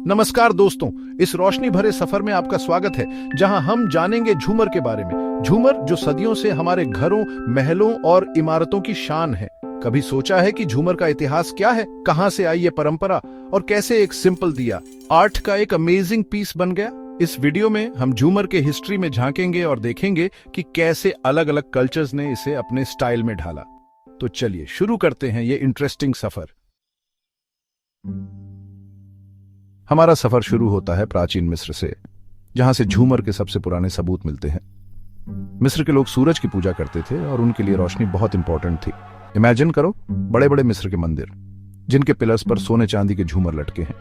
नमस्कार दोस्तों, इस रोशनी भरे सफर में आपका स्वागत है, जहां हम जानेंगे झूमर के बारे में। झूमर जो सदियों से हमारे घरों, महलों और इमारतों की शान है। कभी सोचा है कि झूमर का इतिहास क्या है, कहां से आई ये परंपरा और कैसे एक सिंपल दिया आर्ट का एक अमेजिंग पीस बन गया? इस वीडियो में हम झूमर के हिस्ट्री में झांकेंगे और देखेंगे कि कैसे अलग अलग कल्चर्स ने इसे अपने स्टाइल में ढाला। तो चलिए शुरू करते हैं ये इंटरेस्टिंग सफर। हमारा सफर शुरू होता है प्राचीन मिस्र से, जहां से झूमर के सबसे पुराने सबूत मिलते हैं। मिस्र के लोग सूरज की पूजा करते थे और उनके लिए रोशनी बहुत इंपॉर्टेंट थी। इमेजिन करो, बड़े बड़े मिस्र के मंदिर जिनके पिलर्स पर सोने चांदी के झूमर लटके हैं,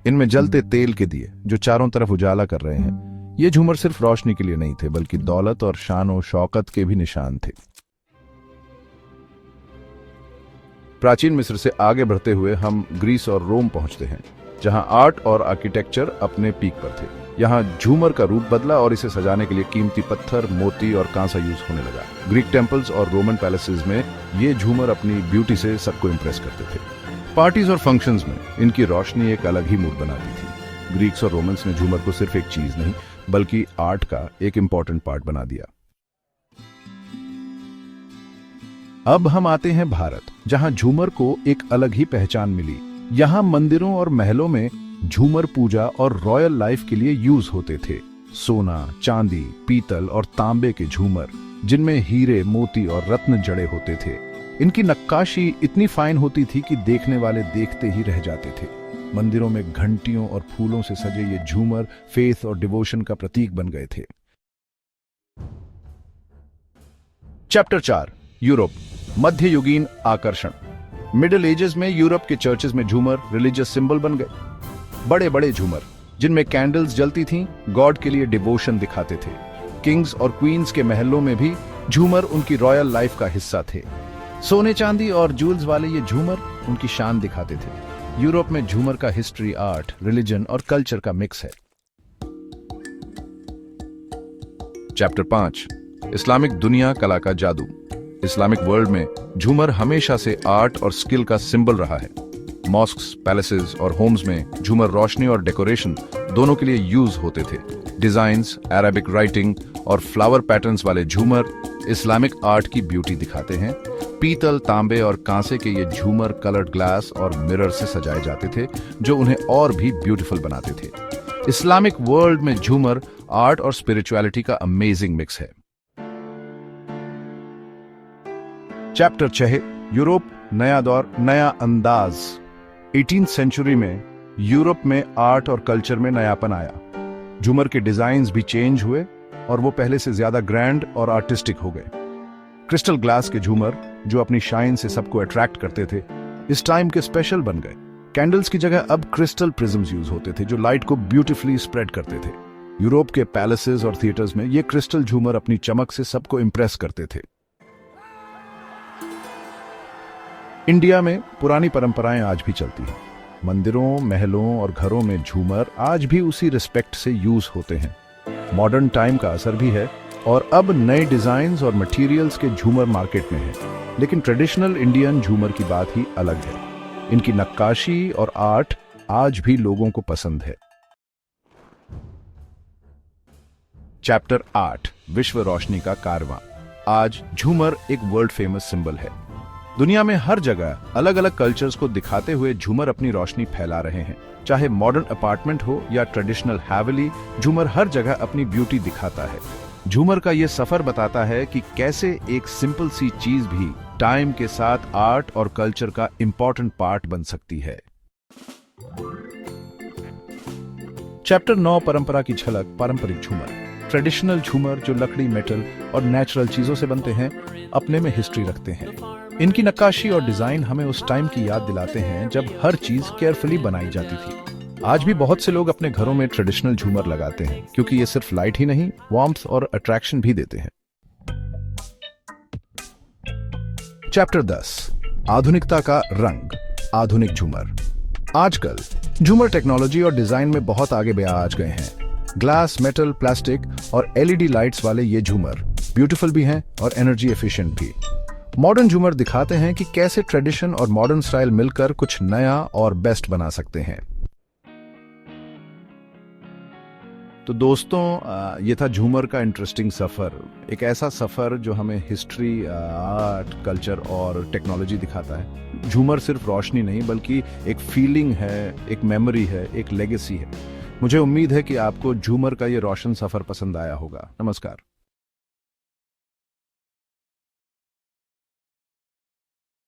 इनमें जलते तेल के दिए जो चारों तरफ उजाला कर रहे हैं। ये झूमर सिर्फ रोशनी के लिए नहीं थे, बल्कि दौलत और शान और शौकत के भी निशान थे। प्राचीन मिस्र से आगे बढ़ते हुए हम ग्रीस और रोम पहुंचते हैं, जहां आर्ट और आर्किटेक्चर अपने पीक पर थे। यहां झूमर का रूप बदला और इसे सजाने के लिए कीमती पत्थर, मोती और कांसा यूज होने लगा। ग्रीक टेम्पल्स और रोमन पैलेसेस में ये झूमर अपनी ब्यूटी से सबको इंप्रेस करते थे। पार्टीज और फंक्शंस में इनकी रोशनी एक अलग ही मूड बनाती थी। ग्रीक्स और रोमन्स ने झूमर को सिर्फ एक चीज नहीं, बल्कि आर्ट का एक इंपॉर्टेंट पार्ट बना दिया। अब हम आते हैं भारत, जहां झूमर को एक अलग ही पहचान मिली। यहाँ मंदिरों और महलों में झूमर पूजा और रॉयल लाइफ के लिए यूज होते थे। सोना, चांदी, पीतल और तांबे के झूमर, जिनमें हीरे, मोती और रत्न जड़े होते थे। इनकी नक्काशी इतनी फाइन होती थी कि देखने वाले देखते ही रह जाते थे। मंदिरों में घंटियों और फूलों से सजे ये झूमर फेथ और डिवोशन का प्रतीक बन गए थे। चैप्टर 4, यूरोप, मध्ययुगीन आकर्षण। मिडिल एजेस में यूरोप के चर्चेस में झूमर रिलीजियस सिंबल बन गए। बड़े बड़े झूमर जिनमें कैंडल्स जलती थीं, गॉड के लिए डिवोशन दिखाते थे। किंग्स और क्वींस के महलों में भी झूमर उनकी रॉयल लाइफ का हिस्सा थे। सोने चांदी और जूल्स वाले ये झूमर उनकी शान दिखाते थे। यूरोप में झूमर का हिस्ट्री, आर्ट, रिलीजन और कल्चर का मिक्स है। चैप्टर 5, इस्लामिक दुनिया, कला का जादू। इस्लामिक वर्ल्ड में झूमर हमेशा से आर्ट और स्किल का सिंबल रहा है। मॉस्क्स, पैलेसेस और होम्स में झूमर रोशनी और डेकोरेशन दोनों के लिए यूज होते थे। डिजाइन्स, अरेबिक राइटिंग और फ्लावर पैटर्न्स वाले झूमर इस्लामिक आर्ट की ब्यूटी दिखाते हैं। पीतल, तांबे और कांसे के ये झूमर कलर्ड ग्लास और मिरर से सजाए जाते थे, जो उन्हें और भी ब्यूटीफुल बनाते थे। इस्लामिक वर्ल्ड में झूमर आर्ट और स्पिरिचुअलिटी का अमेजिंग मिक्स है। चैप्टर 6, यूरोप, नया दौर, नया अंदाज। 18th सेंचुरी में यूरोप में आर्ट और कल्चर में नयापन आया। झूमर के डिजाइन्स भी चेंज हुए और वो पहले से ज्यादा ग्रैंड और आर्टिस्टिक हो गए। क्रिस्टल ग्लास के झूमर, जो अपनी शाइन से सबको अट्रैक्ट करते थे, इस टाइम के स्पेशल बन गए। कैंडल्स की जगह अब क्रिस्टल प्रिज्म्स यूज होते थे, जो लाइट को ब्यूटीफुली स्प्रेड करते थे। यूरोप के पैलेसेस और थिएटर्स में ये क्रिस्टल झूमर अपनी चमक से सबको इंप्रेस करते थे। इंडिया में पुरानी परंपराएं आज भी चलती हैं। मंदिरों, महलों और घरों में झूमर आज भी उसी रिस्पेक्ट से यूज होते हैं। मॉडर्न टाइम का असर भी है और अब नए डिजाइन्स और मटेरियल्स के झूमर मार्केट में हैं, लेकिन ट्रेडिशनल इंडियन झूमर की बात ही अलग है। इनकी नक्काशी और आर्ट आज भी लोगों को पसंद है। चैप्टर 8, विश्व रोशनी का कारवां। आज झूमर एक वर्ल्ड फेमस सिंबल है। दुनिया में हर जगह अलग अलग कल्चर्स को दिखाते हुए झूमर अपनी रोशनी फैला रहे हैं। चाहे मॉडर्न अपार्टमेंट हो या ट्रेडिशनल हैवेली, झूमर हर जगह अपनी ब्यूटी दिखाता है। झूमर का यह सफर बताता है कि कैसे एक सिंपल सी चीज भी टाइम के साथ आर्ट और कल्चर का इंपॉर्टेंट पार्ट बन सकती है। चैप्टर 9, परंपरा की झलक, पारंपरिक झूमर। ट्रेडिशनल झूमर जो लकड़ी, मेटल और नेचुरल चीजों से बनते हैं, अपने में हिस्ट्री रखते हैं। इनकी नक्काशी और डिजाइन हमें उस टाइम की याद दिलाते हैं जब हर चीज केयरफुली बनाई जाती थी। आज भी बहुत से लोग अपने घरों में ट्रेडिशनल झूमर लगाते हैं, क्योंकि ये सिर्फ लाइट ही नहीं, वार्मथ और अट्रैक्शन भी देते हैं। चैप्टर 10, आधुनिकता का रंग, आधुनिक झूमर। आजकल झूमर टेक्नोलॉजी और डिजाइन में बहुत आगे आज गए हैं। ग्लास, मेटल, प्लास्टिक और एलईडी लाइट्स वाले ये झूमर ब्यूटीफुल भी हैं और एनर्जी एफिशिएंट भी। मॉडर्न झूमर दिखाते हैं कि कैसे ट्रेडिशन और मॉडर्न स्टाइल मिलकर कुछ नया और बेस्ट बना सकते हैं। तो दोस्तों ये था झूमर का इंटरेस्टिंग सफ़र। एक ऐसा सफ़र जो हमें हिस्ट्री, आर्ट, कल्चर और टेक्नोलॉजी दिखाता है। झूमर सिर्फ रोशनी नहीं बल्कि एक फीलिंग है, एक मेमोरी है, एक लेगेसी है। मुझे उम्मीद है कि आपको झूमर का ये रोशन सफ़र पसंद आया होगा। नमस्कार।